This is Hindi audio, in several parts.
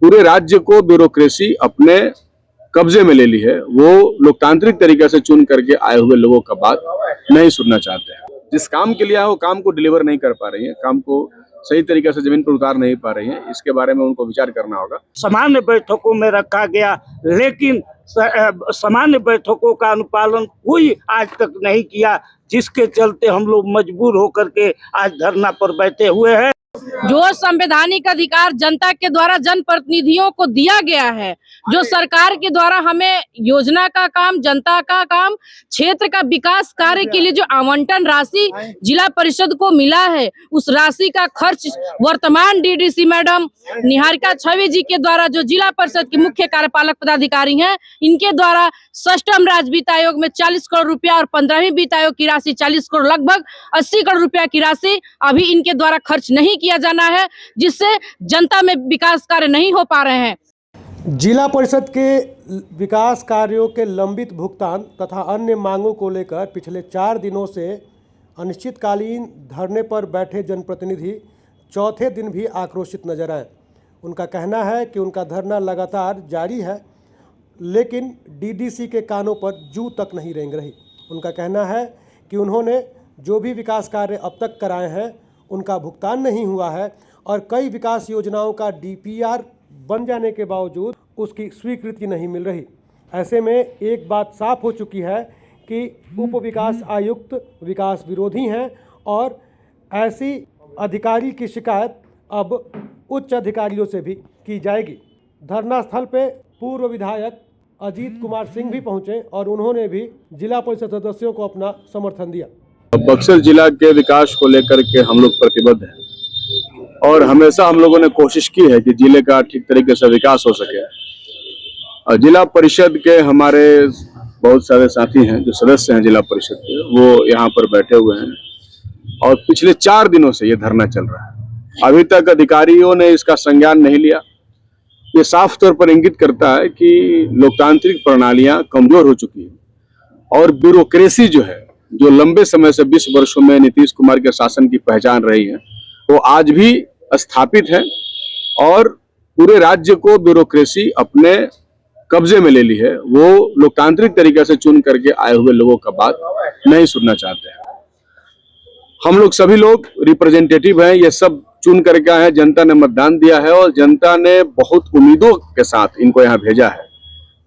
पूरे राज्य को ब्यूरोक्रेसी अपने कब्जे में ले ली है। वो लोकतांत्रिक तरीके से चुन करके आए हुए लोगों का बात नहीं सुनना चाहते हैं। जिस काम के लिए आए वो काम को डिलीवर नहीं कर पा रही है, काम को सही तरीके से जमीन पर उतार नहीं पा रही है। इसके बारे में उनको विचार करना होगा। सामान्य बैठकों में रखा गया, लेकिन सामान्य बैठकों का अनुपालन कोई आज तक नहीं किया, जिसके चलते हम लोग मजबूर होकर के आज धरना पर बैठे हुए हैं। जो संवैधानिक अधिकार जनता के द्वारा जनप्रतिनिधियों को दिया गया है, जो सरकार के द्वारा हमें योजना का काम, जनता का काम, क्षेत्र का विकास कार्य के लिए जो आवंटन राशि जिला परिषद को मिला है, उस राशि का खर्च वर्तमान डीडीसी मैडम निहारिका छवि जी के द्वारा, जो जिला परिषद के मुख्य कार्यपालक पदाधिकारी हैं, इनके द्वारा षष्ठम राज्य वित्त आयोग में 40 करोड़ रुपया और 15वीं वित्त आयोग की राशि 40 करोड़, लगभग 80 करोड़ रुपया की राशि अभी इनके द्वारा खर्च नहीं किया जाना है, जिससे जनता में विकास कार्य नहीं हो पा रहे हैं। जिला परिषद के विकास कार्यों के लंबित भुगतान तथा अन्य मांगों को लेकर पिछले 4 दिनों से अनिश्चितकालीन धरने पर बैठे जनप्रतिनिधि चौथे दिन भी आक्रोशित नजर आए। उनका कहना है कि उनका धरना लगातार जारी है, लेकिन डीडीसी के कानों पर जू तक नहीं रेंग रही। उनका कहना है कि उन्होंने जो भी विकास कार्य अब तक कराए हैं उनका भुगतान नहीं हुआ है और कई विकास योजनाओं का डीपीआर बन जाने के बावजूद उसकी स्वीकृति नहीं मिल रही। ऐसे में एक बात साफ हो चुकी है कि उप विकास आयुक्त विकास विरोधी हैं और ऐसी अधिकारी की शिकायत अब उच्च अधिकारियों से भी की जाएगी। धरना स्थल पे पूर्व विधायक अजीत कुमार सिंह भी पहुंचे और उन्होंने भी जिला परिषद सदस्यों को अपना समर्थन दिया। बक्सर जिला के विकास को लेकर के हम लोग प्रतिबद्ध हैं और हमेशा हम लोगों ने कोशिश की है कि जिले का ठीक तरीके से विकास हो सके। जिला परिषद के हमारे बहुत सारे साथी हैं जो सदस्य हैं जिला परिषद के, वो यहाँ पर बैठे हुए हैं और पिछले 4 दिनों से ये धरना चल रहा है। अभी तक अधिकारियों ने इसका संज्ञान नहीं लिया। ये साफ तौर पर इंगित करता है कि लोकतांत्रिक प्रणालियां कमजोर हो चुकी है और ब्यूरोक्रेसी जो है, जो लंबे समय से 20 वर्षों में नीतीश कुमार के शासन की पहचान रही है, वो आज भी स्थापित है और पूरे राज्य को ब्यूरोक्रेसी अपने कब्जे में ले ली है। वो लोकतांत्रिक तरीके से चुन करके आए हुए लोगों का बात नहीं सुनना चाहते हैं। हम लोग सभी लोग रिप्रेजेंटेटिव हैं, ये सब चुन करके आए हैं, जनता ने मतदान दिया है और जनता ने बहुत उम्मीदों के साथ इनको यहाँ भेजा है।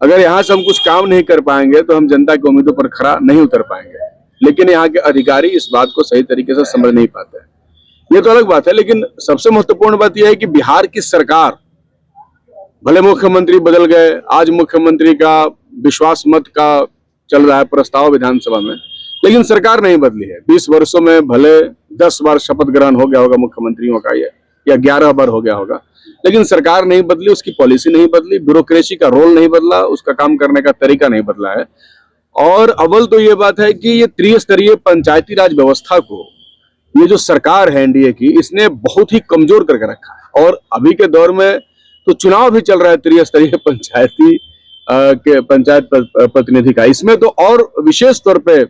अगर यहाँ से हम कुछ काम नहीं कर पाएंगे तो हम जनता की उम्मीदों पर खरा नहीं उतर पाएंगे। लेकिन यहाँ के अधिकारी इस बात को सही तरीके से समझ नहीं पाते हैं। ये तो अलग बात है, लेकिन सबसे महत्वपूर्ण बात यह है कि बिहार की सरकार, भले मुख्यमंत्री बदल गए, आज मुख्यमंत्री का विश्वास मत का चल रहा है प्रस्ताव विधानसभा में, लेकिन सरकार नहीं बदली है। 20 वर्षों में भले 10 बार शपथ ग्रहण हो गया होगा मुख्यमंत्रियों का, या 11 बार हो गया होगा, लेकिन सरकार नहीं बदली, उसकी पॉलिसी नहीं बदली, ब्यूरोक्रेसी का रोल नहीं बदला, उसका काम करने का तरीका नहीं बदला है। और अव्वल तो ये बात है कि ये त्रिस्तरीय पंचायती राज व्यवस्था को ये जो सरकार है एनडीए की, इसने बहुत ही कमजोर करके रखा है। और अभी के दौर में तो चुनाव भी चल रहा है त्रिस्तरीय पंचायत प्रतिनिधि का, इसमें तो और विशेष तौर पे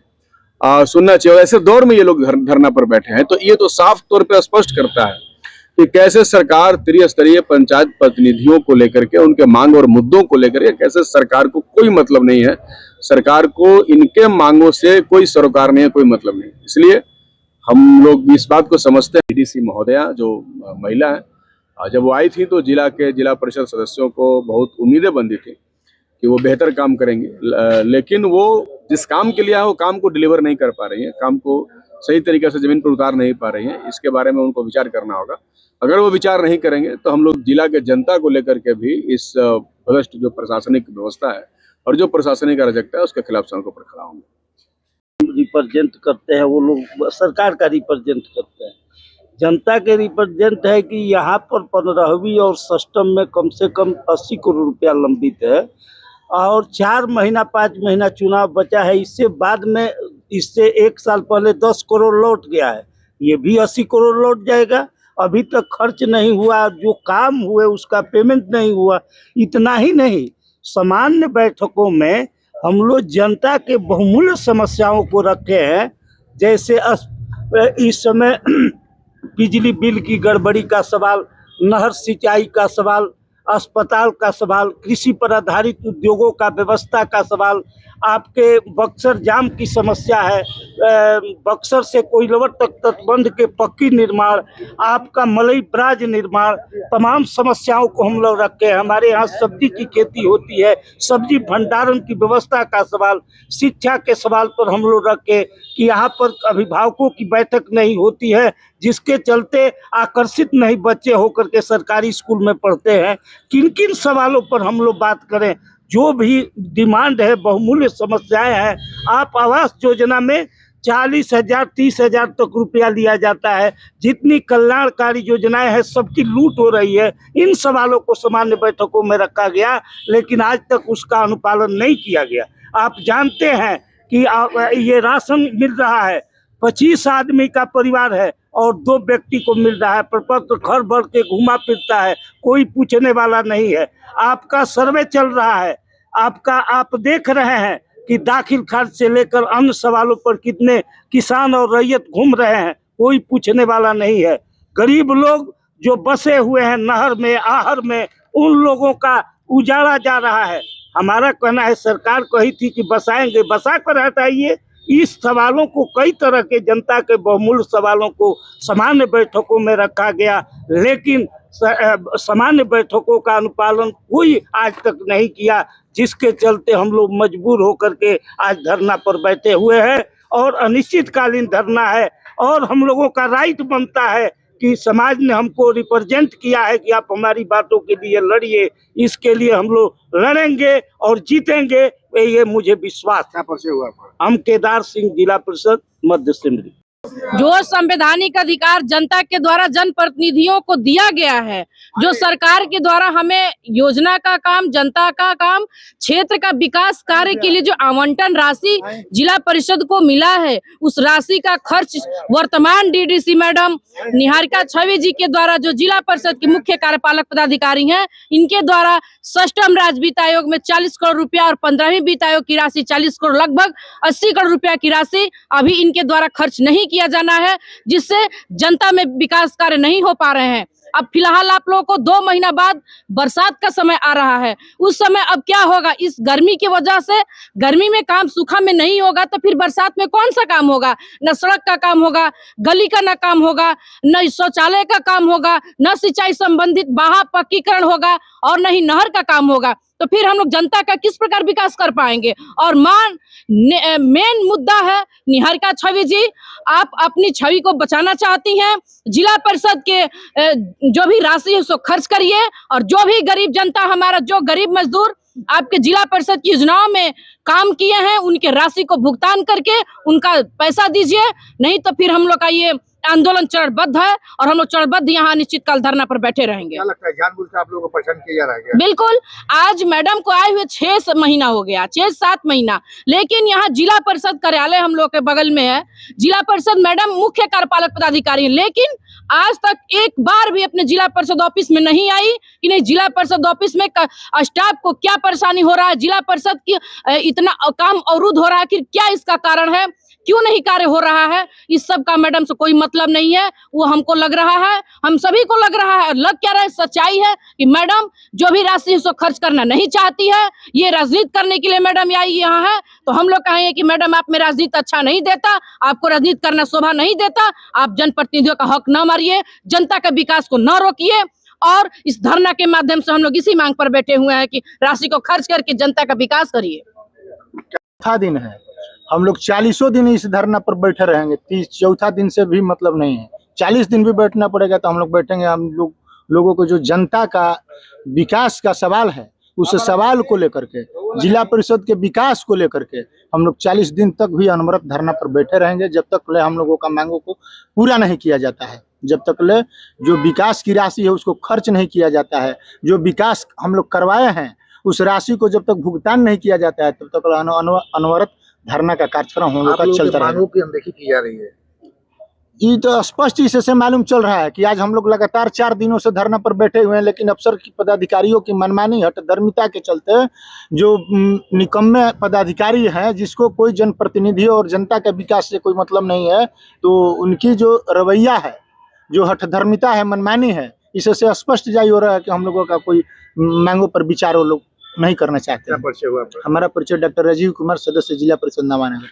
सुनना चाहिए। ऐसे दौर में ये लोग धरना पर बैठे हैं, तो ये तो साफ तौर पे स्पष्ट करता है कि कैसे सरकार त्रिस्तरीय पंचायत प्रतिनिधियों को लेकर के, उनके मांग और मुद्दों को लेकर के कैसे सरकार को कोई मतलब नहीं है। सरकार को इनके मांगों से कोई सरोकार नहीं है, कोई मतलब नहीं। इसलिए हम लोग इस बात को समझते हैं। डीडीसी महोदया जो महिला है, जब वो आई थी तो जिला परिषद सदस्यों को बहुत उम्मीदें बंधी थी कि वो बेहतर काम करेंगे, लेकिन वो जिस काम के लिए आए वो काम को डिलीवर नहीं कर पा रही है, काम को सही तरीके से जमीन पर उतार नहीं पा रही है। इसके बारे में उनको विचार करना होगा। अगर वो विचार नहीं करेंगे तो हम लोग जिला के जनता को लेकर के भी इस भ्रष्ट जो प्रशासनिक व्यवस्था है और जो प्रशासनिक अराजकता है उसके खिलाफ सड़कों पर खड़ा होंगे। रिप्रेजेंट करते हैं वो लोग, सरकार का रिप्रेजेंट करते हैं, जनता के रिप्रेजेंट है कि यहाँ पर 15वीं और षष्ठम में कम से कम 80 करोड़ रुपया लंबित है और 4 महीना 5 महीना चुनाव बचा है। इससे बाद में, इससे 1 साल पहले 10 करोड़ लौट गया है, ये भी 80 करोड़ लौट जाएगा। अभी तक खर्च नहीं हुआ, जो काम हुए उसका पेमेंट नहीं हुआ। इतना ही नहीं, सामान्य बैठकों में हम लोग जनता के बहुमूल्य समस्याओं को रखे हैं, जैसे इस समय बिजली बिल की गड़बड़ी का सवाल, नहर सिंचाई का सवाल, अस्पताल का सवाल, कृषि पर आधारित उद्योगों का व्यवस्था का सवाल, आपके बक्सर जाम की समस्या है, बक्सर से कोइलवर तक तटबंध के पक्की निर्माण, आपका मलई ब्राज निर्माण, तमाम समस्याओं को हम लोग रखे हैं। हमारे यहाँ सब्जी की खेती होती है, सब्जी भंडारण की व्यवस्था का सवाल, शिक्षा के सवाल पर हम लोग रखे कि यहाँ पर अभिभावकों की बैठक नहीं होती है, जिसके चलते आकर्षित नहीं बच्चे होकर के सरकारी स्कूल में पढ़ते हैं। किन किन सवालों पर हम लोग बात करें, जो भी डिमांड है, बहुमूल्य समस्याएं हैं। आप आवास योजना में 40,000 30,000 तक रुपया लिया जाता है, जितनी कल्याणकारी योजनाएं हैं सबकी लूट हो रही है। इन सवालों को सामान्य बैठकों में रखा गया, लेकिन आज तक उसका अनुपालन नहीं किया गया। आप जानते हैं कि ये राशन मिल रहा है, 25 आदमी का परिवार है और 2 व्यक्ति को मिल रहा है, प्रपत्र घर भर के घुमा फिरता है, कोई पूछने वाला नहीं है। आपका सर्वे चल रहा है, आप देख रहे हैं कि दाखिल खर्च से लेकर अन्य सवालों पर कितने किसान और रैयत घूम रहे हैं, कोई पूछने वाला नहीं है। गरीब लोग जो बसे हुए हैं नहर में, आहर में, उन लोगों का उजाड़ा जा रहा है। हमारा कहना है, सरकार कही थी कि बसाएंगे, बसा कर हटाइए। इस सवालों को, कई तरह के जनता के बहुमूल्य सवालों को सामान्य बैठकों में रखा गया, लेकिन सामान्य बैठकों का अनुपालन कोई आज तक नहीं किया, जिसके चलते हम लोग मजबूर होकर के आज धरना पर बैठे हुए हैं। और अनिश्चितकालीन धरना है, और हम लोगों का राइट बनता है कि समाज ने हमको रिप्रेजेंट किया है कि आप हमारी बातों के लिए लड़िए। इसके लिए हम लोग लड़ेंगे और जीतेंगे, ये मुझे विश्वास है। हम केदार सिंह, जिला परिषद मध्य सिमरी। जो संवैधानिक अधिकार जनता के द्वारा जनप्रतिनिधियों को दिया गया है, जो सरकार के द्वारा हमें योजना का काम, जनता का काम, क्षेत्र का विकास कार्य के लिए जो आवंटन राशि जिला परिषद को मिला है, उस राशि का खर्च वर्तमान डीडीसी मैडम निहारिका छवि जी के द्वारा, जो जिला परिषद के मुख्य कार्यपालक पदाधिकारी हैं, इनके द्वारा षष्ठम राज्य वित्त आयोग में 40 करोड़ रुपया और 15वीं वित्त आयोग की राशि 40 करोड़, लगभग 80 करोड़ रुपया की राशि अभी इनके द्वारा खर्च नहीं किया जाना है, जिससे जनता में विकास कार्य नहीं हो पा रहे हैं। अब फिलहाल आप लोगों को 2 महीना बाद बरसात का समय आ रहा है, उस समय अब क्या होगा? इस गर्मी की वजह से, गर्मी में काम सूखा में नहीं होगा तो फिर बरसात में कौन सा काम होगा? न सड़क का काम होगा, गली का न काम होगा, न शौचालय का काम होगा, न सिंचाई संबंधित बाहा पक्कीकरण होगा, और न ही नहर का काम होगा। तो फिर हम लोग जनता का किस प्रकार विकास कर पाएंगे? और मेन मुद्दा है, निहारिका छवि जी, आप अपनी छवि को बचाना चाहती हैं, जिला परिषद के जो भी राशि है उसको खर्च करिए, और जो भी गरीब जनता, हमारा जो गरीब मजदूर आपके जिला परिषद की योजनाओं में काम किए हैं, उनके राशि को भुगतान करके उनका पैसा दीजिए, नहीं तो फिर हम लोग का ये आंदोलन चरणबद्ध है और हम लोग चरणबद्ध यहाँ अनिश्चितकाल धरना पर बैठे रहेंगे। क्या लगता है जानबूझ के आप लोगों को परेशान किया जा रहा है? बिल्कुल, आज मैडम को आए हुए 6 महीना हो गया, 6-7 महीना, लेकिन यहाँ जिला परिषद कार्यालय हम लोग के बगल में है, जिला परिषद मैडम मुख्य कार्यपालक पदाधिकारी है, लेकिन आज तक एक बार भी अपने जिला परिषद ऑफिस में नहीं आई कि नहीं जिला परिषद ऑफिस में स्टाफ को क्या परेशानी हो रहा है, जिला परिषद की इतना काम अवरुद्ध हो रहा है, कि क्या इसका कारण है, क्यों नहीं कार्य हो रहा है? इस सब का मैडम से कोई मतलब नहीं है। वो हमको लग रहा है, हम सभी को लग रहा है, लग क्या रहा है, सच्चाई है कि मैडम जो भी राशि उसको खर्च करना नहीं चाहती है, ये राजनीति करने के लिए मैडम आई यहाँ है। तो हम लोग कहेंगे कि मैडम आप में राजनीति अच्छा नहीं देता, आपको राजनीति करना शोभा नहीं देता, आप जनप्रतिनिधियों का हक न मारिए, जनता के विकास को न रोकिए। और इस धरना के माध्यम से हम लोग इसी मांग पर बैठे हुए हैं कि राशि को खर्च करके जनता का विकास करिए। चौथा दिन है, हम लोग 40 दिन इस धरना पर बैठे रहेंगे, 34 दिन से भी मतलब नहीं है, 40 दिन भी बैठना पड़ेगा तो हम लोग बैठेंगे। हम लोगों को जो जनता का विकास का सवाल है, उस सवाल को लेकर के, जिला परिषद के विकास को लेकर के हम लोग 40 दिन तक भी अनवरत धरना पर बैठे रहेंगे, जब तक ले हम लोगों का मांगों को पूरा नहीं किया जाता है, जब तक ले जो विकास की राशि है उसको खर्च नहीं किया जाता है, जो विकास हम लोग करवाए हैं उस राशि को जब तक भुगतान नहीं किया जाता है, तब तक अनवरत धरना का कार्यक्रम हम लोग का चलता रहेगा। की अनदेखी की जा रही है, ये तो स्पष्ट इससे मालूम चल रहा है कि आज हम लोग लगातार 4 दिनों से धरना पर बैठे हुए हैं, लेकिन अफसर की पदाधिकारियों की मनमानी हठधर्मिता के चलते जो निकम्मे पदाधिकारी हैं, जिसको कोई जनप्रतिनिधि और जनता के विकास से कोई मतलब नहीं है, तो उनकी जो रवैया है, जो हठधर्मिता है, मनमानी है, इससे स्पष्ट जारी हो रहा है कि हम लोगों का कोई मांगों पर विचार वो लोग नहीं करना चाहते हैं। परिचय हुआ आपका? हमारा परिचय डॉक्टर राजीव कुमार, सदस्य जिला परिषद नवानगर।